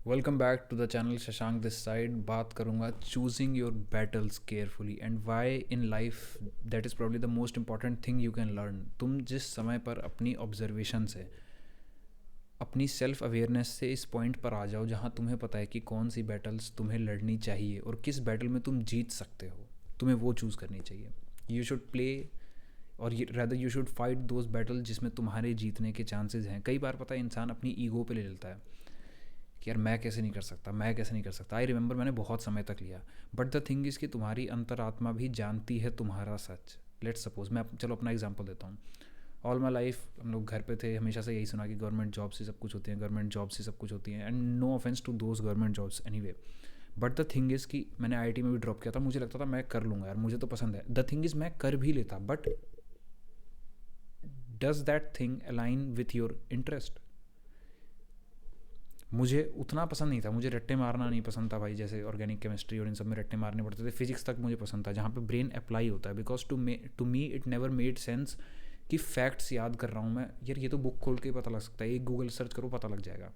Welcome back to the channel Shashank this side. बात करूंगा choosing your battles carefully and why in life that is probably the most important thing you can learn. तुम जिस समय पर अपनी observation से, अपनी सेल्फ अवेयरनेस से इस पॉइंट पर आ जाओ जहां तुम्हें पता है कि कौन सी बैटल्स तुम्हें लड़नी चाहिए और किस बैटल में तुम जीत सकते हो, तुम्हें वो चूज़ करनी चाहिए। यू शुड प्ले और rather you should fight those battle जिसमें तुम्हारे जीतने के चांसेस हैं। कई बार पता है इंसान अपनी ईगो पे ले लेता है कि यार मैं कैसे नहीं कर सकता, मैं कैसे नहीं कर सकता। आई रिमेंबर मैंने बहुत समय तक लिया, बट द थिंग इज़ कि तुम्हारी अंतरात्मा भी जानती है तुम्हारा सच। लेट्स सपोज मैं चलो अपना एग्जांपल देता हूँ। ऑल माई लाइफ हम लोग घर पे थे, हमेशा से यही सुना कि गवर्नमेंट जॉब से सब कुछ होती है, गवर्नमेंट जॉब से सब कुछ होती है, and no offence to those government jobs anyway. But the thing is कि मैंने आईआईटी में भी ड्रॉप किया था, मुझे लगता था मैं कर लूँगा यार, मुझे तो पसंद है। द थिंग इज़ मैं कर भी लेता, but does that thing align with your interest? मुझे उतना पसंद नहीं था, मुझे रट्टे मारना नहीं पसंद था भाई, जैसे ऑर्गेनिक केमिस्ट्री और इन सब में रट्टे मारने पड़ते थे। फिजिक्स तक मुझे पसंद था जहाँ पे ब्रेन अप्लाई होता है, because to me it never made sense कि फैक्ट्स याद कर रहा हूँ मैं। यार ये तो बुक खोल के पता लग सकता है, एक गूगल सर्च करो पता लग जाएगा।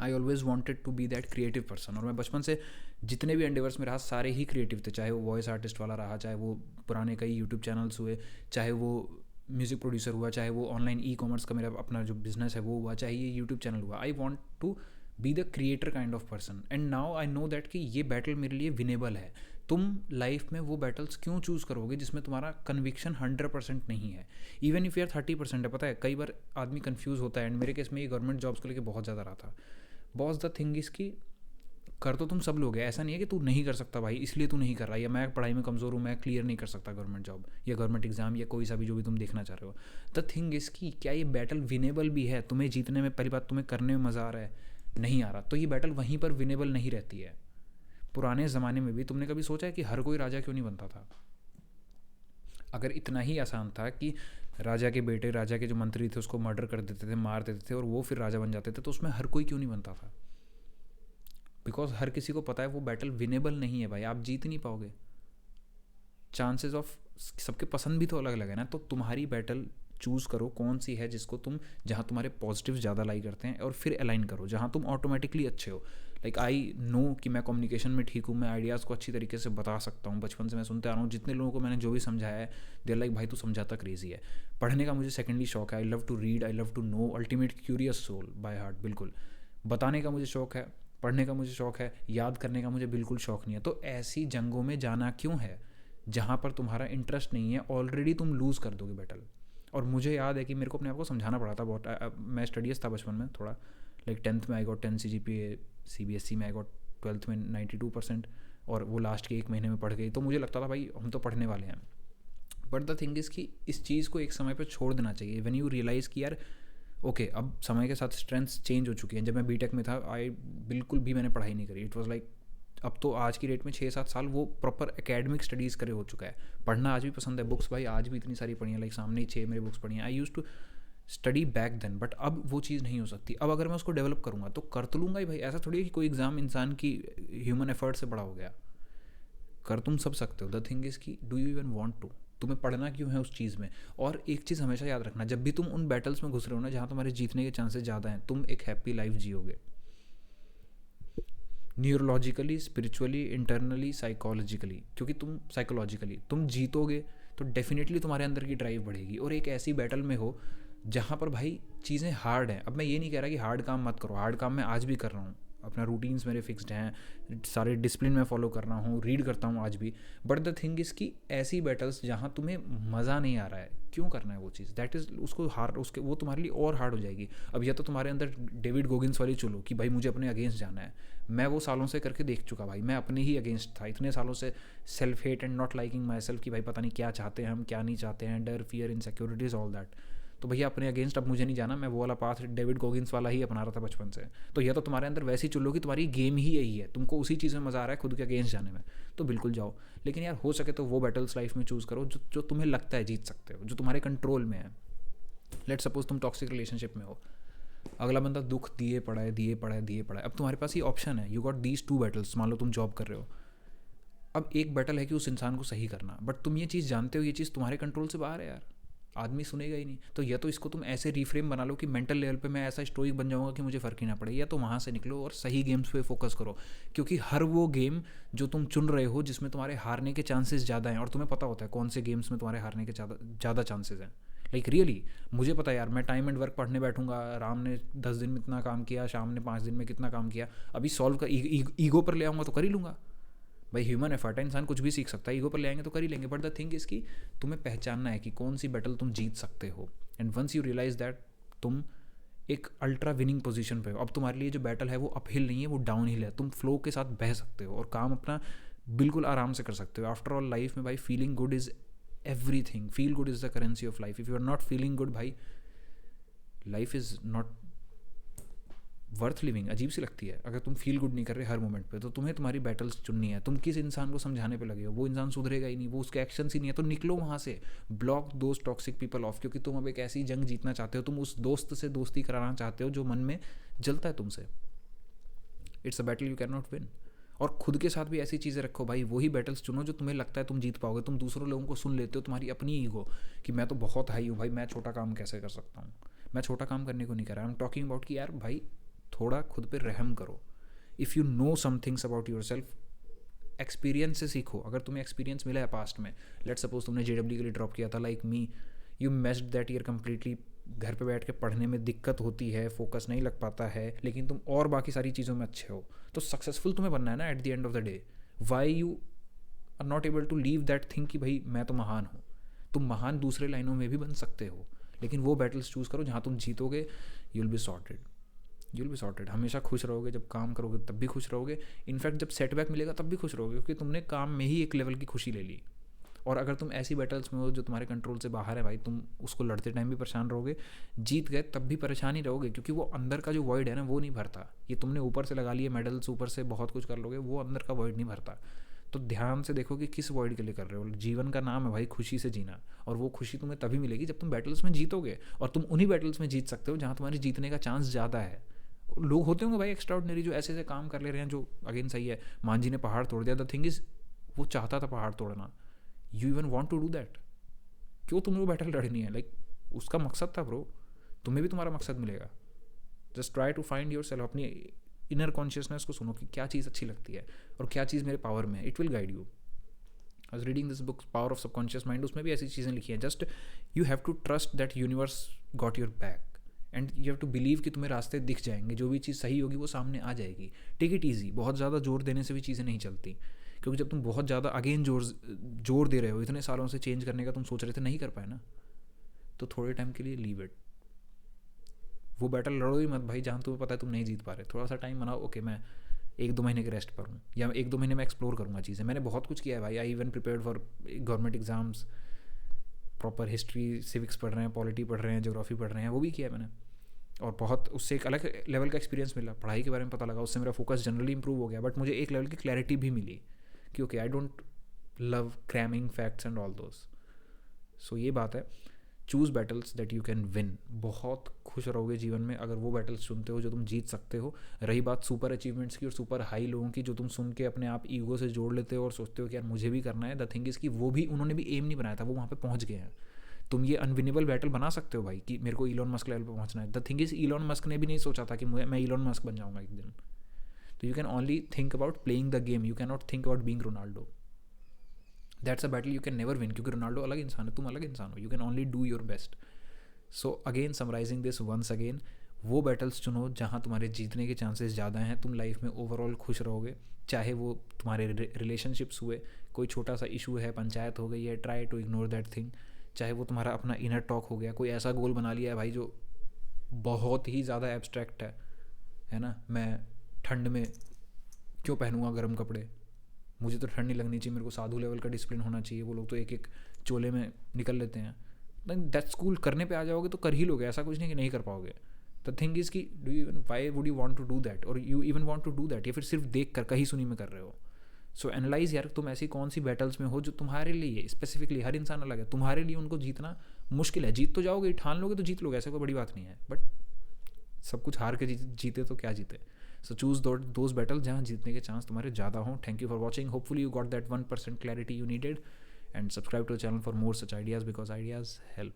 I always wanted to be that creative person, और मैं बचपन से जितने भी एंडेवर्स में रहा सारे ही क्रिएटिव थे, चाहे वो वॉइस आर्टिस्ट वाला रहा, चाहे वो पुराने कई यूट्यूब चैनल्स हुए, चाहे वो म्यूज़िक प्रोड्यूसर हुआ, चाहे वो ऑनलाइन ई कॉमर्स का मेरा अपना जो बिजनेस है वो हुआ, चाहे ये यूट्यूब चैनल हुआ। I want to be the creator kind of person, and now I know that कि ये बैटल मेरे लिए विनेबल है। तुम लाइफ में वो बैटल्स क्यों चूज़ करोगे जिसमें तुम्हारा कन्विक्शन 100% नहीं है, इवन इफ़ यार 30% है। पता है कई बार आदमी कन्फ्यूज़ होता है, एंड मेरे केस में ये गवर्नमेंट जॉब्स को लेकर बहुत ज़्यादा रहा था। बॉस द थिंग इज़ कि कर तो तुम सब लोग है, ऐसा नहीं है कि तू नहीं कर सकता भाई इसलिए तू नहीं कर रहा, या मैं पढ़ाई में कमज़ोर हूँ मैं क्लियर नहीं कर सकता गवर्नमेंट जॉब या गवर्नमेंट एग्जाम या कोई सा भी जो भी तुम देखना चाह रहे हो। द थिंग इज़ कि क्या ये बैटल विनेबल भी है? तुम्हें जीतने में, पहली बात तुम्हें करने में मज़ा आ रहा है, नहीं आ रहा, तो ये बैटल वहीं पर विनेबल नहीं रहती है। पुराने ज़माने में भी तुमने कभी सोचा है कि हर कोई राजा क्यों नहीं बनता था? अगर इतना ही आसान था कि राजा के बेटे, राजा के जो मंत्री थे उसको मर्डर कर देते थे, मार देते थे और वो फिर राजा बन जाते थे, तो उसमें हर कोई क्यों नहीं बनता था? बिकॉज हर किसी को पता है वो बैटल विनेबल नहीं है भाई, आप जीत नहीं पाओगे। चांसेस ऑफ, सबके पसंद भी तो अलग अलग है ना, तो तुम्हारी बैटल चूज़ करो कौन सी है जिसको तुम, जहाँ तुम्हारे पॉजिटिव ज़्यादा लाई करते हैं, और फिर अलाइन करो जहाँ तुम ऑटोमेटिकली अच्छे हो। लाइक आई नो कि मैं कम्युनिकेशन में ठीक हूँ, मैं आइडियाज़ को अच्छी तरीके से बता सकता हूँ, बचपन से मैं सुनते आ रहा हूँ, जितने लोगों को मैंने जो भी समझाया है देर लाइक भाई तू समझाता क्रेजी है। पढ़ने का मुझे सेकेंडली शौक है, I love to read, I love to know, ultimate curious soul by heart बिल्कुल। बताने का मुझे शौक है, पढ़ने का मुझे शौक है, याद करने का मुझे बिल्कुल शौक नहीं है। तो ऐसी जंगों में जाना क्यों है जहाँ पर तुम्हारा इंटरेस्ट नहीं है? ऑलरेडी तुम लूज़ कर दोगे बैटल। और मुझे याद है कि मेरे को अपने आप को समझाना पड़ा था बहुत। मैं स्टडीज़ था बचपन में थोड़ा, लाइक 10th में आई गॉट 10 CGPA, CBSE में आई गॉट 12th में 92%, और वो लास्ट के एक महीने में पढ़ गई, तो मुझे लगता था भाई हम तो पढ़ने वाले हैं। बट द थिंग इज़ कि इस चीज़ को एक समय पर छोड़ देना चाहिए। व्हेन यू रियलाइज़ कि यार ओके अब समय के साथ स्ट्रेंथ्स चेंज हो चुकी हैं। जब मैं बीटेक में था आई बिल्कुल भी मैंने पढ़ाई नहीं करी, इट वाज लाइक, अब तो आज की डेट में 6-7 साल वो प्रॉपर एकेडमिक स्टडीज़ करे हो चुका है। पढ़ना आज भी पसंद है, बुक्स भाई आज भी इतनी सारी पढ़ी हैं, लाइक सामने ही 6 मेरी बुक्स पढ़ी हैं। I use to study back then, but अब वो चीज़ नहीं हो सकती। अब अगर मैं उसको डेवलप करूँगा तो कर तो लूँगा ही भाई, ऐसा थोड़ी है कि कोई एग्ज़ाम इंसान की ह्यूमन एफर्ट से बड़ा हो गया। कर तुम सब सकते हो, द थिंग इज़ कि do you even want to, तुम्हें पढ़ना क्यों है उस चीज़ में। और एक चीज़ हमेशा याद रखना, जब भी तुम उन बैटल्स में घुस रहे हो ना जहाँ तुम्हारे जीतने के चांसेस ज़्यादा हैं, तुम एक हैप्पी लाइफ जियोगे, न्यूरोलॉजिकली, स्पिरिचुअली, इंटरनली, साइकोलॉजिकली। क्योंकि तुम साइकोलॉजिकली तुम जीतोगे तो डेफिनेटली तुम्हारे अंदर की ड्राइव बढ़ेगी, और एक ऐसी बैटल में हो जहाँ पर भाई चीज़ें हार्ड हैं। अब मैं ये नहीं कह रहा कि हार्ड काम मत करो, हार्ड काम मैं आज भी कर रहा हूँ, अपना रूटीन्स मेरे फिक्स्ड हैं, सारे डिसिप्लिन में फॉलो कर रहा हूँ, रीड करता हूँ आज भी। बट द थिंग इज़ कि ऐसी बैटल्स जहाँ तुम्हें मज़ा नहीं आ रहा है, क्यों करना है वो चीज़, दैट इज़ उसको हार्ड, उसके वो तुम्हारे लिए और हार्ड हो जाएगी। अब या तो तुम्हारे अंदर डेविड गोगिंस वाली चलो कि भाई मुझे अपने अगेंस्ट जाना है, मैं वो सालों से करके देख चुका भाई, मैं अपने ही अगेंस्ट था इतने सालों से। Self hate and not liking my self, कि भाई पता नहीं क्या चाहते हैं हम, क्या नहीं चाहते हैं, डर, फियर, इनसिक्योरिटीज़, ऑल दैट। तो भैया अपने अगेंस्ट अब मुझे नहीं जाना, मैं वो वाला पाथ डेविड गोगिंस वाला ही अपना रहा था बचपन से। तो या तो तुम्हारे अंदर वैसी चुल्लो कि तुम्हारी गेम ही यही है, तुमको उसी चीज़ में मज़ा आ रहा है खुद के अगेंस्ट जाने में, तो बिल्कुल जाओ। लेकिन यार हो सके तो वो बैटल्स लाइफ में चूज़ करो जो तुम्हें लगता है जीत सकते हो, जो तुम्हारे कंट्रोल में है। लेट सपोज तुम टॉक्सिक रिलेशनशिप में हो, अगला बंदा दुख दिए पड़ा है, दिए पड़ा है, दिए पड़ा है, अब तुम्हारे पास ये ऑप्शन है, यू गॉट दीज 2 बैटल्स। मान लो तुम जॉब कर रहे हो, अब एक बैटल है कि उस इंसान को सही करना, बट तुम ये चीज़ जानते हो ये चीज़ तुम्हारे कंट्रोल से बाहर है यार, आदमी सुनेगा ही नहीं। तो या तो इसको तुम ऐसे रिफ्रेम बना लो कि मेंटल लेवल पे मैं ऐसा स्टोइक बन जाऊंगा कि मुझे फ़र्क ही ना पड़े, या तो वहाँ से निकलो और सही गेम्स पे फोकस करो। क्योंकि हर वो गेम जो तुम चुन रहे हो जिसमें तुम्हारे हारने के चांसेस ज़्यादा हैं, और तुम्हें पता होता है कौन से गेम्स में तुम्हारे हारने के ज़्यादा चांसेस हैं। लाइक रियली मुझे पता है यार, मैं टाइम एंड वर्क पढ़ने बैठूंगा, राम ने 10 दिन में इतना काम किया, शाम ने 5 दिन में कितना काम किया, अभी सॉल्व कर ईगो पर ले आऊँगा तो कर ही लूँगा भाई। ह्यूमन एफर्ट है, इंसान कुछ भी सीख सकता है, ईगो पर ले आएंगे तो कर ही लेंगे। बट द थिंग इज़ कि तुम्हें पहचानना है कि कौन सी बैटल तुम जीत सकते हो, and once you realise that तुम एक अल्ट्रा विनिंग पोजीशन पे हो। अब तुम्हारे लिए जो बैटल है वो अपहिल नहीं है, वो डाउन हिल है। तुम फ्लो के साथ बह सकते हो और काम अपना बिल्कुल आराम से कर सकते हो। आफ्टर ऑल लाइफ में भाई feeling good is everything, feel good is the currency of life. If you are not feeling good भाई, life is not worth living. अजीब सी लगती है अगर तुम फील गुड नहीं कर रहे हर मोमेंट पे। तो तुम्हें तुम्हारी बैटल्स चुननी है। तुम किस इंसान को समझाने पे लगे हो, वो इंसान सुधरेगा ही नहीं, वो उसके एक्शंस ही नहीं है, तो निकलो वहाँ से, block those toxic people of. क्योंकि तुम अब एक ऐसी जंग जीतना चाहते हो, तुम उस दोस्त से दोस्ती कराना चाहते हो जो मन में जलता है तुमसे। It's a battle you can not win. और खुद के साथ भी ऐसी चीज़ें रखो भाई, वही बैटल्स चुनो जो तुम्हें लगता है तुम जीत पाओगे। तुम दूसरों लोगों को सुन लेते हो, तुम्हारी अपनी ईगो कि मैं तो बहुत हाई हूँ भाई, मैं छोटा काम कैसे कर सकता हूँ। मैं छोटा काम करने को नहीं कर रहा, आई एम टॉकिंग अबाउट कि यार भाई थोड़ा खुद पे रहम करो। If you know some things about yourself, experience से सीखो। अगर तुम्हें एक्सपीरियंस मिला है पास्ट में, लेट सपोज तुमने JEE के लिए ड्रॉप किया था, like me, you messed that year completely. घर पे बैठ के पढ़ने में दिक्कत होती है, फोकस नहीं लग पाता है, लेकिन तुम और बाकी सारी चीज़ों में अच्छे हो, तो सक्सेसफुल तुम्हें बनना है ना at the end of the day. Why you are not able to leave that thing कि भाई मैं तो महान हूँ। तुम महान दूसरे लाइनों में भी बन सकते हो, लेकिन वो बैटल्स चूज़ करो जहाँ तुम जीतोगे। You'll be sorted, you'll be sorted. हमेशा खुश रहोगे, जब काम करोगे तब भी खुश रहोगे। इनफैक्ट जब सेटबैक मिलेगा तब भी खुश रहोगे, क्योंकि तुमने काम में ही एक लेवल की खुशी ले ली। और अगर तुम ऐसी बैटल्स में हो जो तुम्हारे कंट्रोल से बाहर है भाई, तुम उसको लड़ते टाइम भी परेशान रहोगे, जीत गए तब भी परेशान ही रहोगे, क्योंकि वो अंदर का जो वॉइड है ना वो नहीं भरता। ये तुमने ऊपर से लगा लिए मेडल्स, ऊपर से बहुत कुछ कर लोगे, वो अंदर का वॉइड नहीं भरता। तो ध्यान से देखो कि किस वॉइड के लिए कर रहे हो। जीवन का नाम है भाई खुशी से जीना, और वो खुशी तुम्हें तभी मिलेगी जब तुम बैटल्स में जीतोगे। और तुम उन्हीं बैटल्स में जीत सकते हो जहाँ तुम्हारी जीतने का चांस ज़्यादा है। लोग होते होंगे भाई एक्स्ट्राऑर्डिनरी जो ऐसे ऐसे काम कर ले रहे हैं, जो अगेन सही है। मांझी ने पहाड़ तोड़ दिया, द थिंग इज वो चाहता था पहाड़ तोड़ना। You even want to do that, क्यों तुम्हें वो बैटल लड़नी है? लाइक उसका मकसद था ब्रो, तुम्हें भी तुम्हारा मकसद मिलेगा। Just try to find yourself, अपनी इनर कॉन्शियसनेस को सुनो कि क्या चीज़ अच्छी लगती है और क्या चीज़ मेरे पावर में है। It will guide you. I was reading this book power of subconscious mind, उसमें भी ऐसी चीज़ें लिखी हैं। Just you have to trust that universe got your back, and you have to believe कि तुम्हें रास्ते दिख जाएंगे, जो भी चीज़ सही होगी वो सामने आ जाएगी। Take it easy. बहुत ज़्यादा जोर देने से भी चीज़ें नहीं चलती, क्योंकि जब तुम बहुत ज़्यादा अगेन जोर दे रहे हो, इतने सालों से चेंज करने का तुम सोच रहे थे, नहीं कर पाए ना, तो थोड़े टाइम के लिए लीव इट। वो बैटल लड़ो ही मत भाई जहाँ तुम्हें पता है तुम नहीं जीत पा रहे। थोड़ा सा टाइम बनाओ, ओके मैं 1-2 महीने के रेस्ट पर हूँ, या 1-2 महीने में एक्सप्लोर करूँगा चीज़ें। मैंने बहुत कुछ किया है भाई। I even prepared for government exams, proper history civics पढ़ रहे हैं, पॉलिटी पढ़ रहे हैं, ज्योग्राफी पढ़ रहे हैं, वो भी किया है मैंने। और बहुत उससे एक अलग लेवल का एक्सपीरियंस मिला, पढ़ाई के बारे में पता लगा, उससे मेरा फोकस जनरली इंप्रूव हो गया। बट मुझे एक लेवल की क्लैरिटी भी मिली कि okay I don't love cramming facts and all those. So ये बात है, choose battles that you can win. बहुत खुश रहोगे जीवन में अगर वो बैटल्स चुनते हो जो तुम जीत सकते हो। रही बात सुपर अचीवमेंट्स की और सुपर हाई लोगों की, जो तुम सुन के अपने आप ईगो से जोड़ लेते हो और सोचते हो कि यार मुझे भी करना है, द थिंग इज़ कि वो भी उन्होंने भी एम नहीं बनाया था, वो वहाँ पे पहुँच गए हैं। तुम ये अनविनेबल बैटल बना सकते हो भाई कि मेरे को इलॉन मस्क लेवल पे पहुंचना है। The thing is Elon Musk ने भी नहीं सोचा था कि मैं इलॉन मस्क बन जाऊंगा एक दिन। तो you can only think about playing the game, you can not think about being Ronaldo. That's a battle you can never win, क्योंकि रोनाल्डो अलग इंसान है, तुम अलग इंसान हो। You can only do your best. So again summarising this once again, वो battles चुनो जहाँ तुम्हारे जीतने के चांसेस ज़्यादा हैं। तुम लाइफ में ओवरऑल खुश रहोगे, चाहे वो तुम्हारे रिलेशनशिप्स हुए, कोई छोटा सा इशू है, पंचायत हो गई है, try to ignore that thing. चाहे वो तुम्हारा अपना इनर टॉक हो गया, कोई ऐसा गोल बना लिया है भाई जो बहुत ही ज़्यादा एब्स्ट्रैक्ट है ना, मैं ठंड में क्यों पहनूंगा गर्म कपड़े, मुझे तो ठंड नहीं लगनी चाहिए, मेरे को साधु लेवल का डिसिप्लिन होना चाहिए। वो लोग तो एक एक चोले में निकल लेते हैं। दैट्स कूल, करने पे आ जाओगे तो कर ही लोगे, ऐसा कुछ नहीं कि नहीं कर पाओगे। द थिंग इज़ कि do you even, why would you want to do that, और you even want to do that, या फिर सिर्फ देख कर कहीं सुनी में कर रहे हो। सो एनालाइज यार, तुम ऐसी कौन सी बैटल्स में हो जो तुम्हारे लिए स्पेसिफिकली, हर इंसान अलग है, तुम्हारे लिए उनको जीतना मुश्किल है। जीत तो जाओगे, ठान लोगे तो जीत लोगे, ऐसा कोई बड़ी बात नहीं है। बट सब कुछ हार के जीते तो क्या जीते। सो चूज दोज बैटल जहाँ जीतने के चांस तुम्हारे ज़्यादा हों। Thank you for watching, hopefully you got that 1% clarity you needed, and subscribe to the channel for more such ideas, because ideas help.